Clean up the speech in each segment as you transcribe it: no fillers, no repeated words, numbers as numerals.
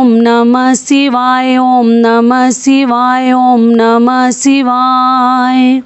ओम नमः शिवाय, ओम नमः शिवाय, ओम नमः शिवाय।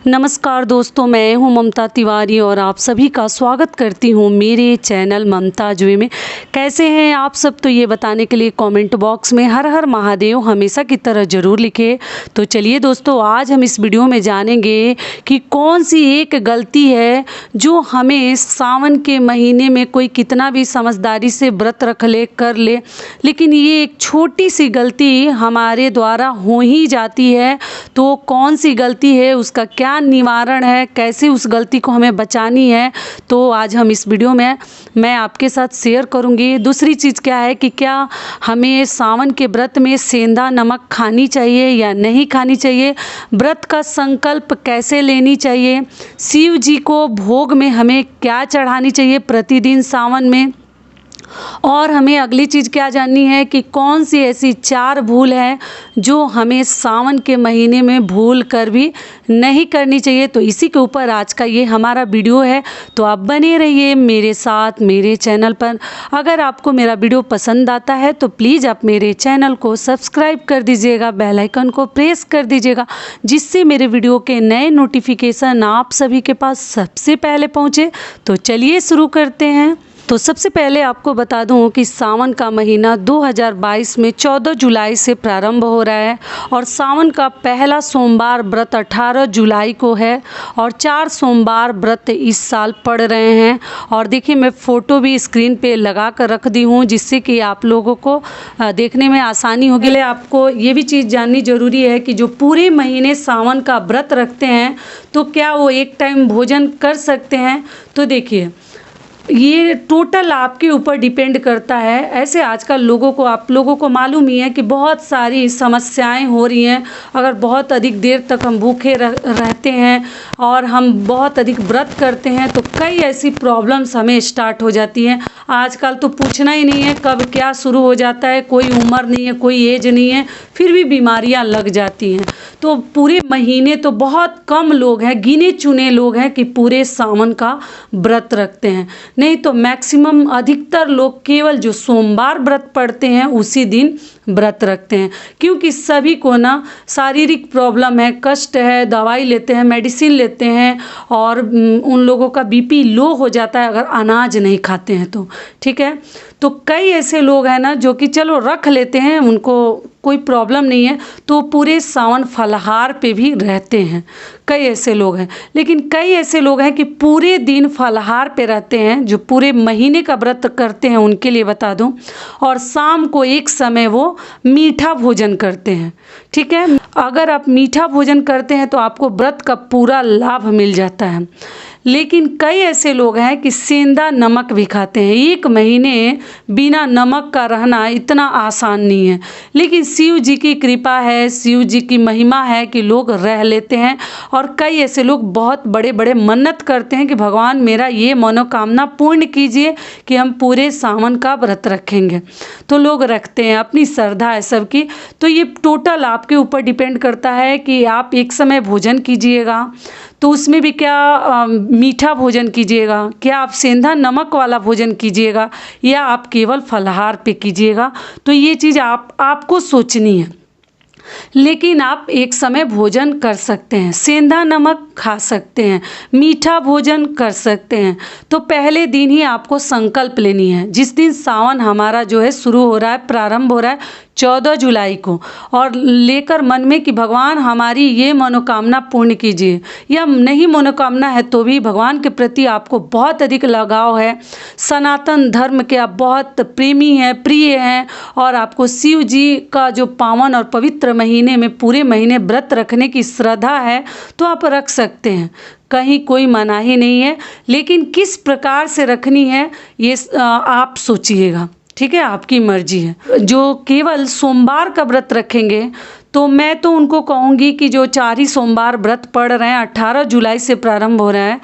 नमस्कार दोस्तों, मैं हूं ममता तिवारी और आप सभी का स्वागत करती हूं मेरे चैनल ममता जुए में। कैसे हैं आप सब, तो ये बताने के लिए कमेंट बॉक्स में हर हर महादेव हमेशा की तरह ज़रूर लिखें। तो चलिए दोस्तों, आज हम इस वीडियो में जानेंगे कि कौन सी एक गलती है जो हमें सावन के महीने में कोई कितना भी समझदारी से व्रत रख ले कर ले, लेकिन ये एक छोटी सी गलती हमारे द्वारा हो ही जाती है। तो कौन सी गलती है, उसका क्या निवारण है, कैसे उस गलती को हमें बचानी है, तो आज हम इस वीडियो में मैं आपके साथ शेयर करूंगी। दूसरी चीज़ क्या है कि क्या हमें सावन के व्रत में सेंधा नमक खानी चाहिए या नहीं खानी चाहिए, व्रत का संकल्प कैसे लेनी चाहिए, शिव जी को भोग में हमें क्या चढ़ानी चाहिए प्रतिदिन सावन में, और हमें अगली चीज़ क्या जाननी है कि कौन सी ऐसी 4 भूल है जो हमें सावन के महीने में भूल कर भी नहीं करनी चाहिए। तो इसी के ऊपर आज का ये हमारा वीडियो है, तो आप बने रहिए मेरे साथ मेरे चैनल पर। अगर आपको मेरा वीडियो पसंद आता है तो प्लीज़ आप मेरे चैनल को सब्सक्राइब कर दीजिएगा, बेल आइकन को प्रेस कर दीजिएगा, जिससे मेरे वीडियो के नए नोटिफिकेशन आप सभी के पास सबसे पहले पहुँचे। तो चलिए शुरू करते हैं। तो सबसे पहले आपको बता दूं कि सावन का महीना 2022 में 14 जुलाई से प्रारंभ हो रहा है और सावन का पहला सोमवार व्रत 18 जुलाई को है और 4 सोमवार व्रत इस साल पड़ रहे हैं। और देखिए, मैं फ़ोटो भी स्क्रीन पे लगा कर रख दी हूँ जिससे कि आप लोगों को देखने में आसानी होगी। पहले आपको ये भी चीज़ जाननी ज़रूरी है कि जो पूरे महीने सावन का व्रत रखते हैं तो क्या वो एक टाइम भोजन कर सकते हैं। तो देखिए, ये टोटल आपके ऊपर डिपेंड करता है। ऐसे आजकल आप लोगों को मालूम ही है कि बहुत सारी समस्याएं हो रही हैं। अगर बहुत अधिक देर तक हम भूखे रहते हैं और हम बहुत अधिक व्रत करते हैं तो कई ऐसी प्रॉब्लम्स हमें स्टार्ट हो जाती हैं। आजकल तो पूछना ही नहीं है कब क्या शुरू हो जाता है, कोई उम्र नहीं है, कोई एज नहीं है, फिर भी बीमारियां लग जाती हैं। तो पूरे महीने तो बहुत कम लोग हैं, गिने चुने लोग हैं कि पूरे सावन का व्रत रखते हैं, नहीं तो मैक्सिमम अधिकतर लोग केवल जो सोमवार व्रत पढ़ते हैं उसी दिन व्रत रखते हैं। क्योंकि सभी को ना शारीरिक प्रॉब्लम है, कष्ट है, दवाई लेते हैं, मेडिसिन लेते हैं और उन लोगों का बीपी लो हो जाता है अगर अनाज नहीं खाते हैं तो, ठीक है। तो कई ऐसे लोग हैं ना जो कि चलो रख लेते हैं, उनको कोई प्रॉब्लम नहीं है, तो पूरे सावन फलाहार पे भी रहते हैं। कई ऐसे लोग हैं, लेकिन कई ऐसे लोग हैं कि पूरे दिन फलाहार पे रहते हैं, जो पूरे महीने का व्रत करते हैं उनके लिए बता दूं, और शाम को एक समय वो मीठा भोजन करते हैं, ठीक है। अगर आप मीठा भोजन करते हैं तो आपको व्रत का पूरा लाभ मिल जाता है। लेकिन कई ऐसे लोग हैं कि सेंधा नमक भी खाते हैं। एक महीने बिना नमक का रहना इतना आसान नहीं है, लेकिन शिव जी की कृपा है, शिव जी की महिमा है कि लोग रह लेते हैं। और कई ऐसे लोग बहुत बड़े बड़े मन्नत करते हैं कि भगवान मेरा ये मनोकामना पूर्ण कीजिए कि हम पूरे सावन का व्रत रखेंगे, तो लोग रखते हैं, अपनी श्रद्धा है सबकी। तो ये टोटल आपके ऊपर डिपेंड करता है कि आप एक समय भोजन कीजिएगा तो उसमें भी क्या मीठा भोजन कीजिएगा, क्या आप सेंधा नमक वाला भोजन कीजिएगा या आप केवल फलाहार पे कीजिएगा। तो ये चीज़ आपको सोचनी है। लेकिन आप एक समय भोजन कर सकते हैं, सेंधा नमक खा सकते हैं, मीठा भोजन कर सकते हैं। तो पहले दिन ही आपको संकल्प लेनी है, जिस दिन सावन हमारा जो है शुरू हो रहा है, प्रारंभ हो रहा है 14 जुलाई को, और लेकर मन में कि भगवान हमारी ये मनोकामना पूर्ण कीजिए, या नहीं मनोकामना है तो भी भगवान के प्रति आपको बहुत अधिक लगाव है, सनातन धर्म के आप बहुत प्रेमी हैं, प्रिय हैं, और आपको शिव जी का जो पावन और पवित्र महीने में पूरे महीने व्रत रखने की श्रद्धा है, तो आप रख सकते हैं, कहीं कोई मनाही नहीं है। लेकिन किस प्रकार से रखनी है ये आप सोचिएगा, ठीक है, आपकी मर्जी है। जो केवल सोमवार का व्रत रखेंगे तो मैं तो उनको कहूँगी कि जो 4 ही सोमवार व्रत पड़ रहे हैं, 18 जुलाई से प्रारंभ हो रहा है,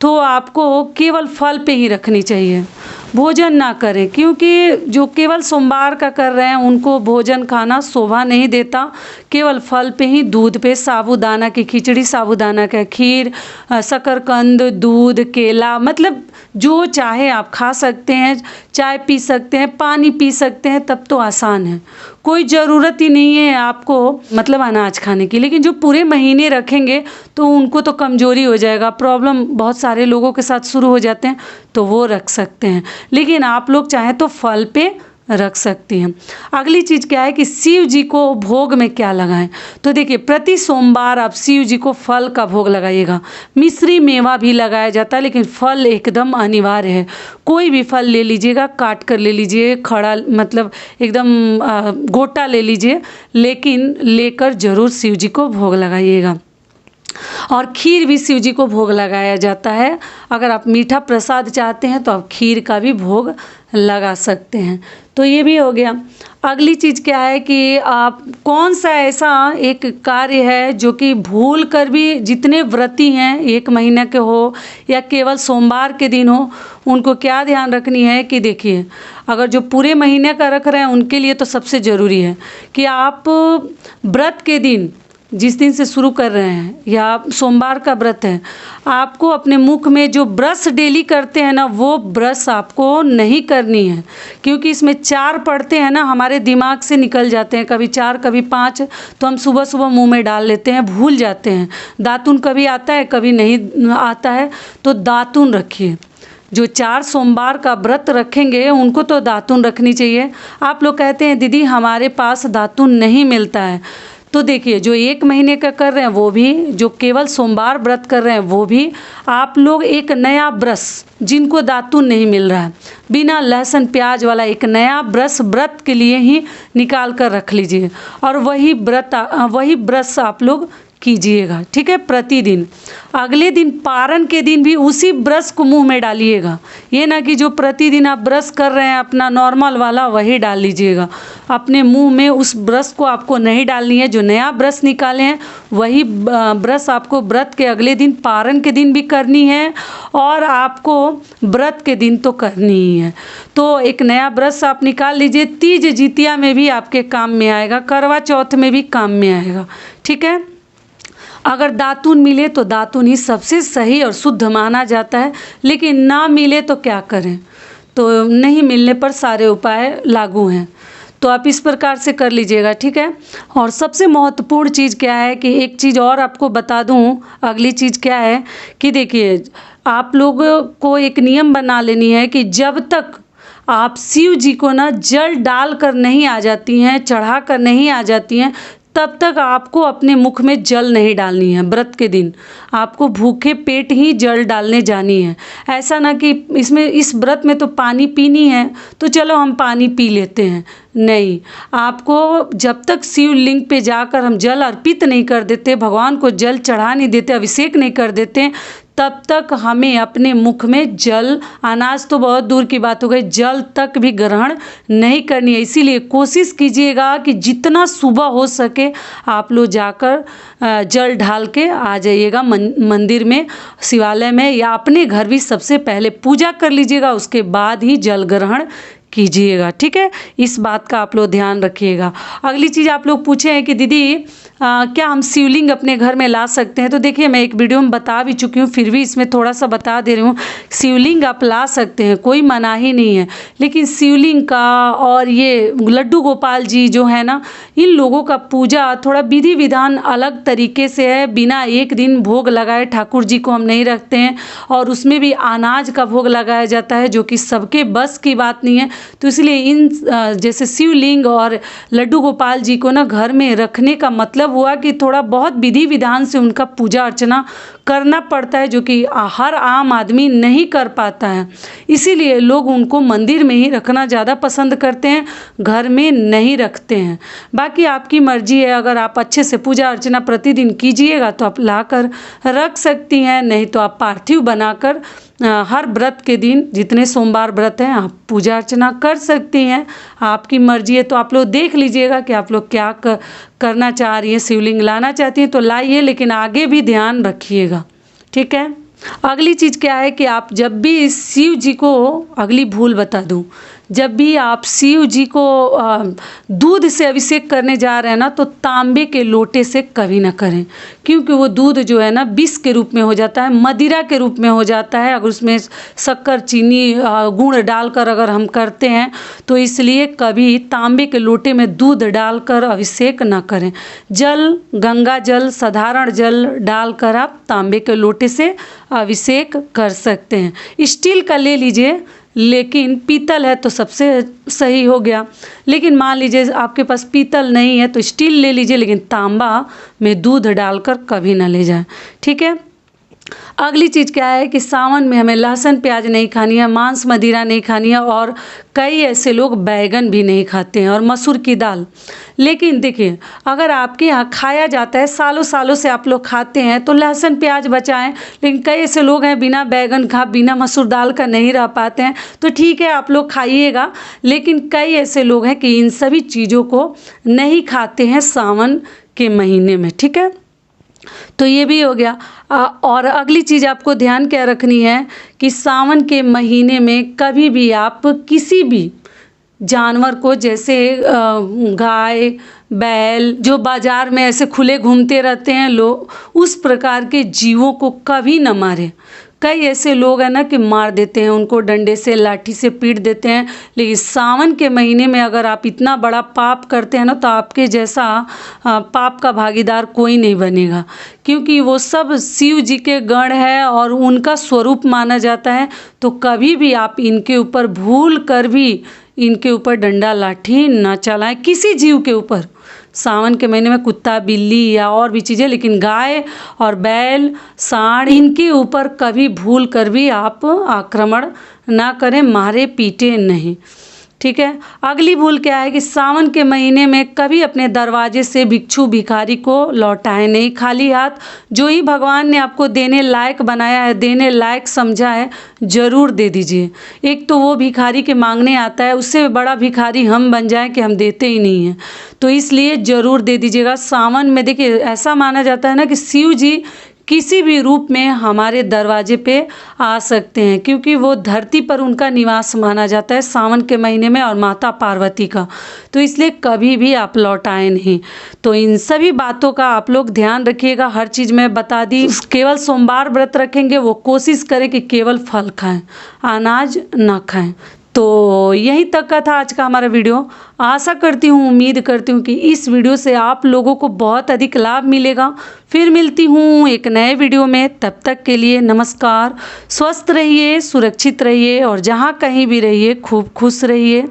तो आपको केवल फल पे ही रखनी चाहिए। भोजन ना करें, क्योंकि जो केवल सोमवार का कर रहे हैं उनको भोजन खाना शोभा नहीं देता। केवल फल पे ही, दूध पे, साबूदाना की खिचड़ी, साबूदाना का खीर, शकरकंद, दूध, केला, मतलब जो चाहे आप खा सकते हैं। चाय पी सकते हैं, पानी पी सकते हैं, तब तो आसान है। कोई ज़रूरत ही नहीं है आपको मतलब अनाज खाने की। लेकिन जो पूरे महीने रखेंगे तो उनको तो कमज़ोरी हो जाएगा, प्रॉब्लम बहुत सारे लोगों के साथ शुरू हो जाते हैं, तो वो रख सकते हैं। लेकिन आप लोग चाहें तो फल पे रख सकती हैं। अगली चीज़ क्या है कि शिव जी को भोग में क्या लगाएं। तो देखिए, प्रति सोमवार आप शिव जी को फल का भोग लगाइएगा। मिश्री मेवा भी लगाया जाता है, लेकिन फल एकदम अनिवार्य है। कोई भी फल ले लीजिएगा, काट कर ले लीजिए, खड़ा मतलब एकदम गोटा ले लीजिए, लेकिन लेकर ज़रूर शिव जी को भोग लगाइएगा। और खीर भी शिव जी को भोग लगाया जाता है। अगर आप मीठा प्रसाद चाहते हैं तो आप खीर का भी भोग लगा सकते हैं। तो ये भी हो गया। अगली चीज़ क्या है कि आप कौन सा ऐसा एक कार्य है जो कि भूल कर भी, जितने व्रती हैं 1 महीने के हो या केवल सोमवार के दिन हो, उनको क्या ध्यान रखनी है कि देखिए, अगर जो पूरे महीने का रख रहे हैं उनके लिए तो सबसे ज़रूरी है कि आप व्रत के दिन, जिस दिन से शुरू कर रहे हैं या सोमवार का व्रत है, आपको अपने मुख में जो ब्रश डेली करते हैं ना, वो ब्रश आपको नहीं करनी है। क्योंकि इसमें 4 पड़ते हैं ना, हमारे दिमाग से निकल जाते हैं, कभी 4 कभी 5, तो हम सुबह सुबह मुंह में डाल लेते हैं, भूल जाते हैं। दातुन कभी आता है कभी नहीं आता है, तो दातुन रखिए। जो 4 सोमवार का व्रत रखेंगे उनको तो दातुन रखनी चाहिए। आप लोग कहते हैं दीदी हमारे पास दातुन नहीं मिलता है, तो देखिए, जो 1 महीने का कर रहे हैं वो भी, जो केवल सोमवार व्रत कर रहे हैं वो भी, आप लोग एक नया ब्रश, जिनको दातुन नहीं मिल रहा है, बिना लहसुन प्याज वाला एक नया ब्रश व्रत के लिए ही निकाल कर रख लीजिए, और वही ब्रश आप लोग कीजिएगा, ठीक है, प्रतिदिन। अगले दिन पारण के दिन भी उसी ब्रश को मुंह में डालिएगा। ये ना कि जो प्रतिदिन आप ब्रश कर रहे हैं अपना नॉर्मल वाला वही डाल लीजिएगा। अपने मुंह में उस ब्रश को आपको नहीं डालनी है। जो नया ब्रश निकाले हैं वही ब्रश आपको व्रत के अगले दिन, पारण के दिन भी करनी है, और आपको व्रत के दिन तो करनी ही है। तो एक नया ब्रश आप निकाल लीजिए। तीज जितिया में भी आपके काम में आएगा, करवा चौथ में भी काम में आएगा, ठीक है। अगर दातुन मिले तो दातुन ही सबसे सही और शुद्ध माना जाता है, लेकिन ना मिले तो क्या करें। तो नहीं मिलने पर सारे उपाय लागू हैं, तो आप इस प्रकार से कर लीजिएगा, ठीक है। और सबसे महत्वपूर्ण चीज़ क्या है कि एक चीज़ और आपको बता दूं, अगली चीज़ क्या है कि देखिए, आप लोगों को एक नियम बना लेनी है कि जब तक आप शिव जी को ना जल डाल कर नहीं आ जाती हैं, चढ़ा कर नहीं आ जाती हैं, तब तक आपको अपने मुख में जल नहीं डालनी है। व्रत के दिन आपको भूखे पेट ही जल डालने जानी है। ऐसा ना कि इस व्रत में तो पानी पीनी है तो चलो हम पानी पी लेते हैं, नहीं। आपको जब तक शिवलिंग पे जाकर हम जल अर्पित नहीं कर देते, भगवान को जल चढ़ा नहीं देते, अभिषेक नहीं कर देते, तब तक हमें अपने मुख में जल, अनाज तो बहुत दूर की बात हो गई, जल तक भी ग्रहण नहीं करनी है। इसीलिए कोशिश कीजिएगा कि जितना सुबह हो सके आप लोग जाकर जल ढाल के आ जाइएगा मंदिर में, शिवालय में, या अपने घर भी सबसे पहले पूजा कर लीजिएगा, उसके बाद ही जल ग्रहण कीजिएगा, ठीक है। इस बात का आप लोग ध्यान रखिएगा। अगली चीज़ आप लोग पूछे हैं कि दीदी क्या हम शिवलिंग अपने घर में ला सकते हैं। तो देखिए, मैं एक वीडियो में बता भी चुकी हूँ, फिर भी इसमें थोड़ा सा बता दे रही हूँ। शिवलिंग आप ला सकते हैं, कोई मनाही नहीं है, लेकिन शिवलिंग का और ये लड्डू गोपाल जी जो है ना, इन लोगों का पूजा थोड़ा विधि विधान अलग तरीके से है। बिना 1 दिन भोग लगाए ठाकुर जी को हम नहीं रखते हैं, और उसमें भी अनाज का भोग लगाया जाता है, जो कि सबके बस की बात नहीं है। तो इसलिए इन जैसे शिवलिंग और लड्डू गोपाल जी को ना घर में रखने का मतलब हुआ कि थोड़ा बहुत विधि विधान से उनका पूजा अर्चना करना पड़ता है, जो कि हर आम आदमी नहीं कर पाता है। इसीलिए लोग उनको मंदिर में ही रखना ज़्यादा पसंद करते हैं, घर में नहीं रखते हैं। बाकी आपकी मर्जी है, अगर आप अच्छे से पूजा अर्चना प्रतिदिन कीजिएगा तो आप लाकर रख सकती हैं, नहीं तो आप पार्थिव बनाकर हर व्रत के दिन, जितने सोमवार व्रत हैं, आप पूजा अर्चना कर सकती हैं। आपकी मर्जी है, तो आप लोग देख लीजिएगा कि आप लोग क्या करना चाह रही हैं। शिवलिंग लाना चाहती हैं तो लाइए, लेकिन आगे भी ध्यान रखिएगा, ठीक है। अगली चीज़ क्या है कि आप जब भी शिव जी को, अगली भूल बता दूं, जब भी आप शिव जी को दूध से अभिषेक करने जा रहे हैं ना, तो तांबे के लोटे से कभी ना करें, क्योंकि वो दूध जो है ना विष के रूप में हो जाता है, मदिरा के रूप में हो जाता है अगर उसमें शक्कर, चीनी, गुड़ डालकर अगर हम करते हैं तो। इसलिए कभी तांबे के लोटे में दूध डालकर अभिषेक ना करें। जल, गंगा जल, साधारण जल डालकर आप तांबे के लोटे से अभिषेक कर सकते हैं। स्टील का ले लीजिए, लेकिन पीतल है तो सबसे सही हो गया। लेकिन मान लीजिए आपके पास पीतल नहीं है तो स्टील ले लीजिए, लेकिन तांबा में दूध डालकर कभी ना ले जाएं, ठीक है। अगली चीज़ क्या है कि सावन में हमें लहसुन प्याज नहीं खानी है, मांस मदिरा नहीं खानी है, और कई ऐसे लोग बैगन भी नहीं खाते हैं और मसूर की दाल। लेकिन देखिए, अगर आपके यहाँ खाया जाता है, सालों सालों से आप लोग खाते हैं, तो लहसुन प्याज बचाएं। लेकिन कई ऐसे लोग हैं बिना बैगन खा, बिना मसूर दाल का नहीं रह पाते हैं, तो ठीक है आप लोग खाइएगा। लेकिन कई ऐसे लोग हैं कि इन सभी चीज़ों को नहीं खाते हैं सावन के महीने में, ठीक है। तो ये भी हो गया। और अगली चीज़ आपको ध्यान क्या रखनी है कि सावन के महीने में कभी भी आप किसी भी जानवर को, जैसे गाय, बैल, जो बाज़ार में ऐसे खुले घूमते रहते हैं लोग, उस प्रकार के जीवों को कभी न मारें। कई ऐसे लोग हैं ना कि मार देते हैं उनको, डंडे से, लाठी से पीट देते हैं। लेकिन सावन के महीने में अगर आप इतना बड़ा पाप करते हैं ना, तो आपके जैसा पाप का भागीदार कोई नहीं बनेगा, क्योंकि वो सब शिव जी के गण है और उनका स्वरूप माना जाता है। तो कभी भी आप इनके ऊपर भूल कर भी इनके ऊपर डंडा लाठी ना चलाएं, किसी जीव के ऊपर। सावन के महीने में कुत्ता, बिल्ली या और भी चीज़ें, लेकिन गाय और बैल, सांड, इनके ऊपर कभी भूल कर भी आप आक्रमण ना करें, मारे पीटे नहीं, ठीक है। अगली भूल क्या है कि सावन के महीने में कभी अपने दरवाजे से भिक्षु भिखारी को लौटाएं नहीं खाली हाथ। जो ही भगवान ने आपको देने लायक बनाया है, देने लायक समझा है, ज़रूर दे दीजिए। एक तो वो भिखारी के मांगने आता है, उससे बड़ा भिखारी हम बन जाएं कि हम देते ही नहीं हैं, तो इसलिए ज़रूर दे दीजिएगा। सावन में देखिए ऐसा माना जाता है ना कि शिव जी किसी भी रूप में हमारे दरवाजे पे आ सकते हैं, क्योंकि वो धरती पर उनका निवास माना जाता है सावन के महीने में, और माता पार्वती का। तो इसलिए कभी भी आप लौटाएं नहीं। तो इन सभी बातों का आप लोग ध्यान रखिएगा। हर चीज़ मैं बता दी। केवल सोमवार व्रत रखेंगे, वो कोशिश करें कि केवल फल खाएं, अनाज ना खाएं। तो यहीं तक का था आज का हमारा वीडियो। आशा करती हूँ, उम्मीद करती हूँ कि इस वीडियो से आप लोगों को बहुत अधिक लाभ मिलेगा। फिर मिलती हूँ एक नए वीडियो में, तब तक के लिए नमस्कार। स्वस्थ रहिए, सुरक्षित रहिए, और जहाँ कहीं भी रहिए खूब खुश रहिए।